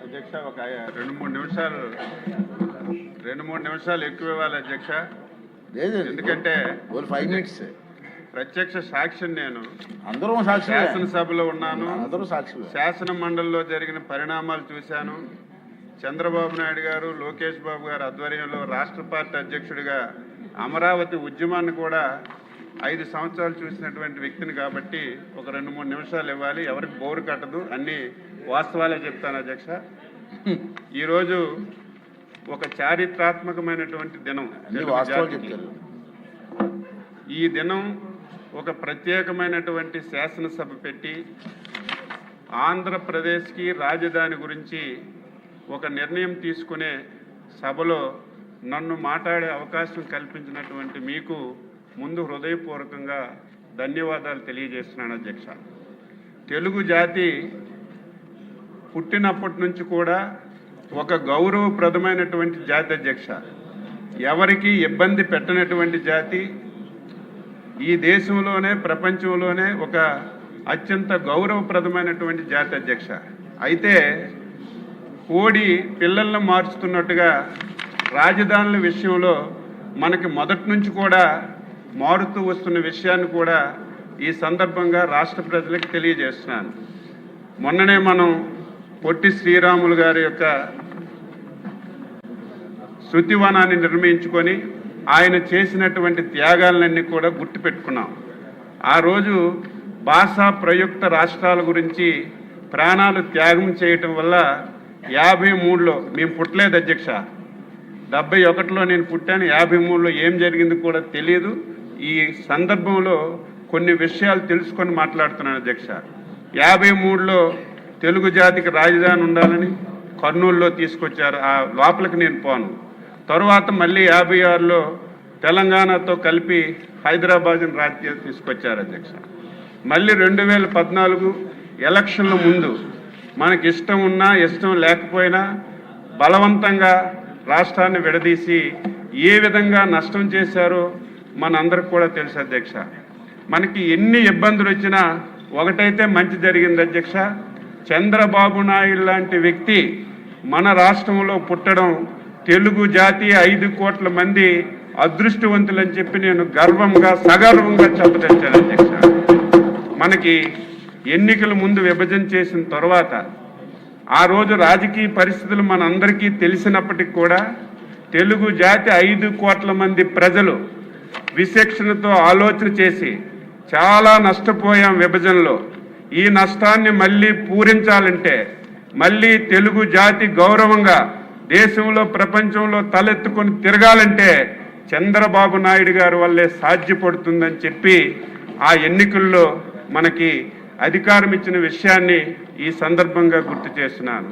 అధ్యక్ష ఒక 2-3 నిమిషాలు ఎక్కువ ఇవ్వాలి అధ్యక్ష. ఎందుకంటే 5 minutes ప్రత్యక్ష సాక్షిని నేను. అందరూ సాక్షి. శాసనసభలో ఉన్నాను, అందరూ సాక్షి. శాసన మండలిలో జరిగిన పరిణామాలు చూశాను. చంద్రబాబు నాయుడు గారు, లోకేష్ బాబు గారు ఆధ్వర్యంలో రాష్ట్ర పార్టీ అధ్యక్షుడిగా అమరావతి ఉద్యమాన్ని కూడా 5 సంవత్సరాలు చూసినటువంటి వ్యక్తిని కాబట్టి ఒక 2-3 నిమిషాలు ఇవ్వాలి. ఎవరికి బోరు కట్టదు, అన్ని వాస్తవాలే చెప్తాను అధ్యక్ష. ఈరోజు ఒక చారిత్రాత్మకమైనటువంటి దినం. ఈ దినం ఒక ప్రత్యేకమైనటువంటి శాసనసభ పెట్టి ఆంధ్రప్రదేశ్కి రాజధాని గురించి ఒక నిర్ణయం తీసుకునే సభలో నన్ను మాట్లాడే అవకాశం కల్పించినటువంటి మీకు ముందు హృదయపూర్వకంగా ధన్యవాదాలు తెలియజేస్తున్నాను అధ్యక్ష. తెలుగు జాతి పుట్టినప్పటి నుంచి కూడా ఒక గౌరవప్రదమైనటువంటి జాతి అధ్యక్ష. ఎవరికి ఇబ్బంది పెట్టనటువంటి జాతి. ఈ దేశంలోనే ప్రపంచంలోనే ఒక అత్యంత గౌరవప్రదమైనటువంటి జాతి అధ్యక్ష. అయితే కోడి పిల్లలను మార్చుతున్నట్టుగా రాజధానుల విషయంలో మనకి మొదటి నుంచి కూడా మారుతూ వస్తున్న విషయాన్ని కూడా ఈ సందర్భంగా రాష్ట్ర ప్రజలకు తెలియజేస్తున్నాను. మొన్ననే మనం పొట్టి శ్రీరాములు గారి యొక్క శృతివనాన్ని నిర్మించుకొని ఆయన చేసినటువంటి త్యాగాలన్నీ కూడా గుర్తుపెట్టుకున్నాం. ఆ రోజు భాషా ప్రయుక్త రాష్ట్రాల గురించి ప్రాణాలు త్యాగం చేయటం వల్ల 53లో మేము పుట్టలేదు అధ్యక్ష. 71లో నేను పుట్టాను. 53లో ఏం జరిగింది కూడా తెలియదు. ఈ సందర్భంలో కొన్ని విషయాలు తెలుసుకొని మాట్లాడుతున్నాను అధ్యక్ష. 53లో తెలుగు జాతికి రాజధాని ఉండాలని కర్నూలులో తీసుకొచ్చారు. ఆ లోపలికి నేను పోను. తర్వాత మళ్ళీ 56లో తెలంగాణతో కలిపి హైదరాబాద్ని రాజకీయాలు తీసుకొచ్చారు అధ్యక్ష. మళ్ళీ 2014 ఎలక్షన్ల ముందు మనకి ఇష్టం ఉన్నా ఇష్టం లేకపోయినా బలవంతంగా రాష్ట్రాన్ని విడదీసి ఏ విధంగా నష్టం చేశారో మనందరికి కూడా తెలుసు అధ్యక్ష. మనకి ఎన్ని ఇబ్బందులు వచ్చినా ఒకటైతే మంచి జరిగింది అధ్యక్ష. చంద్రబాబు నాయుడు లాంటి వ్యక్తి మన రాష్ట్రంలో పుట్టడం తెలుగు జాతి 5 కోట్ల మంది అదృష్టవంతులని చెప్పి నేను గర్వంగా సగర్వంగా చెప్పదలిచాను అధ్యక్ష. మనకి ఎన్నికల ముందు విభజన చేసిన తర్వాత ఆ రోజు రాజకీయ పరిస్థితులు మనందరికీ తెలిసినప్పటికీ కూడా తెలుగు జాతి 5 కోట్ల మంది ప్రజలు విచక్షణతో ఆలోచన చేసి చాలా నష్టపోయాం విభజనలో. ఈ నష్టాన్ని మళ్ళీ పూరించాలంటే, మళ్ళీ తెలుగు జాతి గౌరవంగా దేశంలో ప్రపంచంలో తలెత్తుకొని తిరగాలంటే చంద్రబాబు నాయుడు గారి వల్లే సాధ్యపడుతుందని చెప్పి ఆ ఎన్నికల్లో మనకి అధికారం ఇచ్చిన విషయాన్ని ఈ సందర్భంగా గుర్తు చేస్తున్నాను.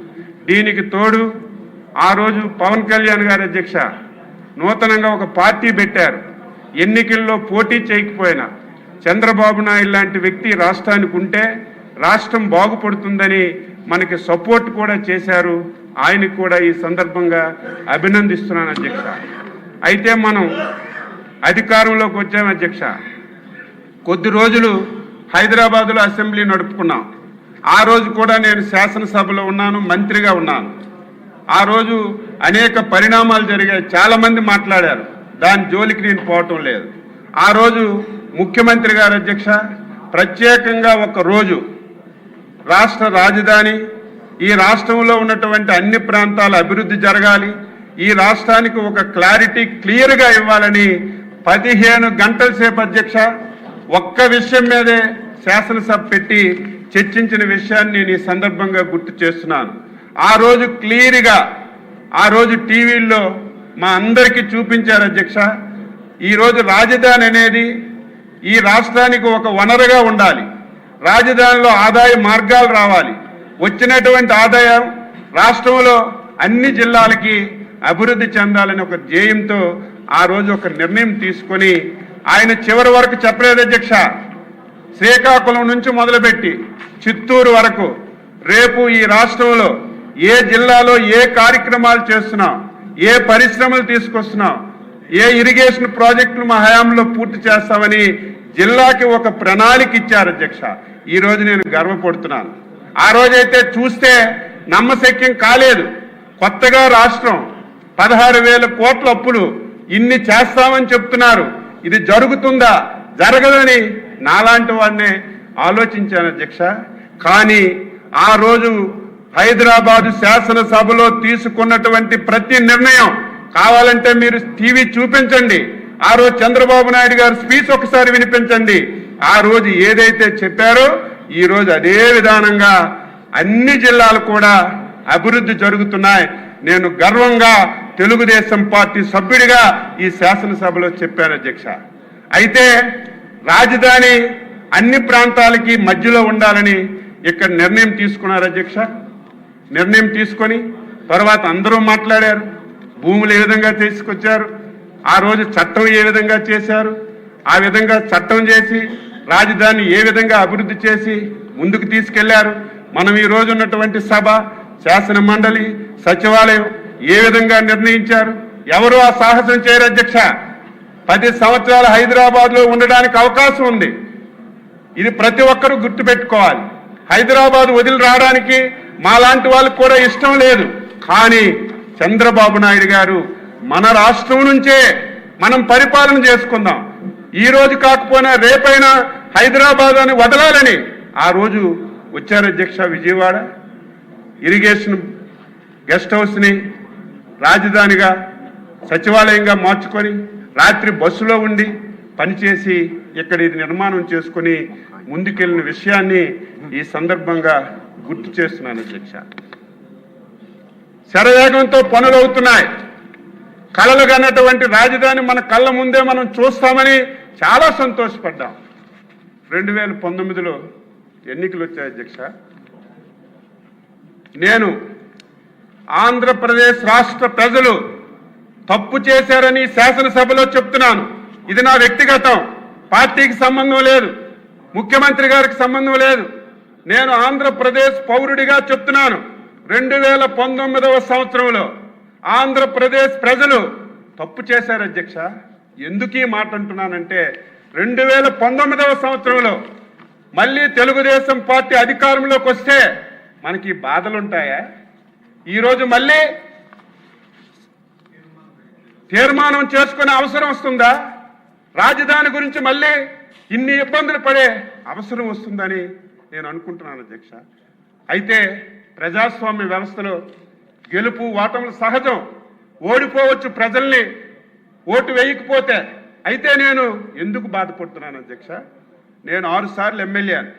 దీనికి తోడు ఆ రోజు పవన్ కళ్యాణ్ గారు అధ్యక్ష నూతనంగా ఒక పార్టీ పెట్టారు. ఎన్నికల్లో పోటీ చేయకపోయినా చంద్రబాబు నాయుడు లాంటి వ్యక్తి రాష్ట్రానికి ఉంటే రాష్ట్రం బాగుపడుతుందని మనకి సపోర్ట్ కూడా చేశారు. ఆయనకు కూడా ఈ సందర్భంగా అభినందిస్తున్నాను అధ్యక్ష. అయితే మనం అధికారంలోకి వచ్చాం అధ్యక్ష. కొద్ది రోజులు హైదరాబాదులో అసెంబ్లీ నడుపుకున్నాం. ఆ రోజు కూడా నేను శాసనసభలో ఉన్నాను, మంత్రిగా ఉన్నాను. ఆ రోజు అనేక పరిణామాలు జరిగాయి, చాలామంది మాట్లాడారు. దాని జోలికి నేను పోవటం లేదు. ఆ రోజు ముఖ్యమంత్రి గారు అధ్యక్ష ప్రత్యేకంగా ఒక రోజు రాష్ట్ర రాజధాని, ఈ రాష్ట్రంలో ఉన్నటువంటి అన్ని ప్రాంతాల అభివృద్ధి జరగాలి, ఈ రాష్ట్రానికి ఒక క్లారిటీ క్లియర్గా ఇవ్వాలని 15 గంటల సేపు అధ్యక్ష ఒక్క విషయం మీదే శాసనసభ పెట్టి చర్చించిన విషయాన్ని నేను ఈ సందర్భంగా గుర్తు చేస్తున్నాను. ఆ రోజు క్లియర్గా ఆ రోజు టీవీల్లో మా అందరికీ చూపించారు అధ్యక్ష. ఈరోజు రాజధాని అనేది ఈ రాష్ట్రానికి ఒక వనరుగా ఉండాలి. రాజధానిలో ఆదాయ మార్గాలు రావాలి. వచ్చినటువంటి ఆదాయం రాష్ట్రంలో అన్ని జిల్లాలకి అభివృద్ధి చెందాలని ఒక ధ్యేయంతో ఆ రోజు ఒక నిర్ణయం తీసుకొని ఆయన చివరి వరకు చెప్పలేదు అధ్యక్ష. శ్రీకాకుళం నుంచి మొదలుపెట్టి చిత్తూరు వరకు రేపు ఈ రాష్ట్రంలో ఏ జిల్లాలో ఏ కార్యక్రమాలు చేస్తున్నాం, ఏ పరిశ్రమలు తీసుకొస్తున్నాం, ఏ ఇరిగేషన్ ప్రాజెక్టులు మా హయాంలో పూర్తి చేస్తామని జిల్లాకి ఒక ప్రణాళిక ఇచ్చారు అధ్యక్ష. ఈరోజు నేను గర్వపడుతున్నాను. ఆ రోజైతే చూస్తే నమ్మశక్యం కాలేదు. కొత్తగా రాష్ట్రం 16,000 కోట్ల అప్పులు ఇన్ని చేస్తామని చెప్తున్నారు. ఇది జరుగుతుందా? జరగదని నాలాంటి వాడినే ఆలోచించాను అధ్యక్ష. కానీ ఆ రోజు హైదరాబాదు శాసనసభలో తీసుకున్నటువంటి ప్రతి నిర్ణయం కావాలంటే మీరు టీవీ చూపించండి. ఆ రోజు చంద్రబాబు నాయుడు గారు స్పీచ్ ఒకసారి వినిపించండి. ఆ రోజు ఏదైతే చెప్పారో ఈ రోజు అదే విధానంగా అన్ని జిల్లాలు కూడా అభివృద్ధి జరుగుతున్నాయి. నేను గర్వంగా తెలుగుదేశం పార్టీ సభ్యుడిగా ఈ శాసనసభలో చెప్పాను అధ్యక్ష. అయితే రాజధాని అన్ని ప్రాంతాలకి మధ్యలో ఉండాలని ఇక్కడ నిర్ణయం తీసుకున్నారు అధ్యక్ష. నిర్ణయం తీసుకొని తర్వాత అందరూ మాట్లాడారు. భూములు ఏ విధంగా తీసుకొచ్చారు, ఆ రోజు చట్టం ఏ విధంగా చేశారు, ఆ విధంగా చట్టం చేసి రాజధాని ఏ విధంగా అభివృద్ధి చేసి ముందుకు తీసుకెళ్లారు. మనం ఈ రోజు ఉన్నటువంటి సభ, శాసన మండలి, సచివాలయం ఏ విధంగా నిర్ణయించారు. ఎవరు ఆ సాహసం చేయరు అధ్యక్ష. 10 సంవత్సరాలు హైదరాబాద్ లో ఉండడానికి అవకాశం ఉంది. ఇది ప్రతి ఒక్కరూ గుర్తుపెట్టుకోవాలి. హైదరాబాద్ వదిలి రావడానికి మాలాంటి వాళ్ళకు కూడా ఇష్టం లేదు. కానీ చంద్రబాబు నాయుడు గారు మన రాష్ట్రం నుంచే మనం పరిపాలన చేసుకుందాం, ఈ రోజు కాకపోయినా రేపైనా హైదరాబాద్ అని వదలాలని ఆ రోజు వచ్చారు అధ్యక్ష. విజయవాడ ఇరిగేషన్ గెస్ట్ హౌస్ని రాజధానిగా సచివాలయంగా మార్చుకొని రాత్రి బస్సులో ఉండి పనిచేసి ఇక్కడ ఇది నిర్మాణం చేసుకుని ముందుకెళ్ళిన విషయాన్ని ఈ సందర్భంగా గుర్తు చేస్తున్నాను అధ్యక్ష. శరవేగంతో పనులు అవుతున్నాయి. కలలు కన్నటువంటి రాజధాని మన కళ్ళ ముందే మనం చూస్తామని చాలా సంతోషపడ్డాం. 2019లో ఎన్నికలు వచ్చాయి అధ్యక్ష. నేను ఆంధ్రప్రదేశ్ రాష్ట్ర ప్రజలు తప్పు చేశారని శాసనసభలో చెప్తున్నాను. ఇది నా వ్యక్తిగతం, పార్టీకి సంబంధం లేదు, ముఖ్యమంత్రి గారికి సంబంధం లేదు. నేను ఆంధ్రప్రదేశ్ పౌరుడిగా చెప్తున్నాను. 2019వ సంవత్సరంలో ఆంధ్రప్రదేశ్ ప్రజలు తప్పు చేశారు అధ్యక్ష. ఎందుకు ఈ మాట అంటున్నానంటే 2019వ సంవత్సరంలో మళ్ళీ తెలుగుదేశం పార్టీ అధికారంలోకి వస్తే మనకి బాధలుంటాయా? ఈరోజు మళ్ళీ తీర్మానం చేసుకునే అవసరం వస్తుందా? రాజధాని గురించి మళ్ళీ ఇన్ని ఇబ్బందులు పడే అవసరం వస్తుందని నేను అనుకుంటున్నాను అధ్యక్ష. అయితే ప్రజాస్వామ్య వ్యవస్థలో గెలుపు ఓటములు సహజం. ఓడిపోవచ్చు ప్రజల్ని ఓటు వేయకపోతే. అయితే నేను ఎందుకు బాధపడుతున్నాను అధ్యక్ష? నేను 6 సార్లు ఎమ్మెల్యేను,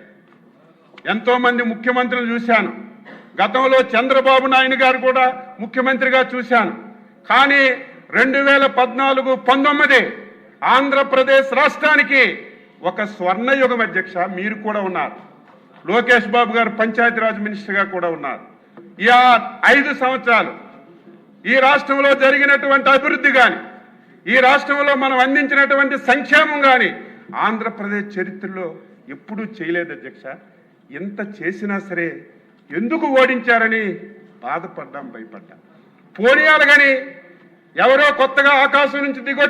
ఎంతో మంది ముఖ్యమంత్రులు చూశాను. గతంలో చంద్రబాబు నాయుడు గారు కూడా ముఖ్యమంత్రిగా చూశాను. కానీ 2014-19 ఆంధ్రప్రదేశ్ రాష్ట్రానికి ఒక స్వర్ణయుగం అధ్యక్ష. మీరు కూడా ఉన్నారు, లోకేష్ బాబు గారు పంచాయతీరాజ్ మినిస్టర్గా కూడా ఉన్నారు. ఈ 5 సంవత్సరాలు ఈ రాష్ట్రంలో జరిగినటువంటి అభివృద్ధి కానీ, ఈ రాష్ట్రంలో మనం అందించినటువంటి సంక్షేమం కానీ ఆంధ్రప్రదేశ్ చరిత్రలో ఎప్పుడూ చేయలేదు అధ్యక్ష. ఎంత చేసినా సరే ఎందుకు ఓడించారని బాధపడ్డాం, భయపడ్డాం. పోనీయాలు కానీ ఎవరో కొత్తగా ఆకాశం నుంచి దిగొచ్చి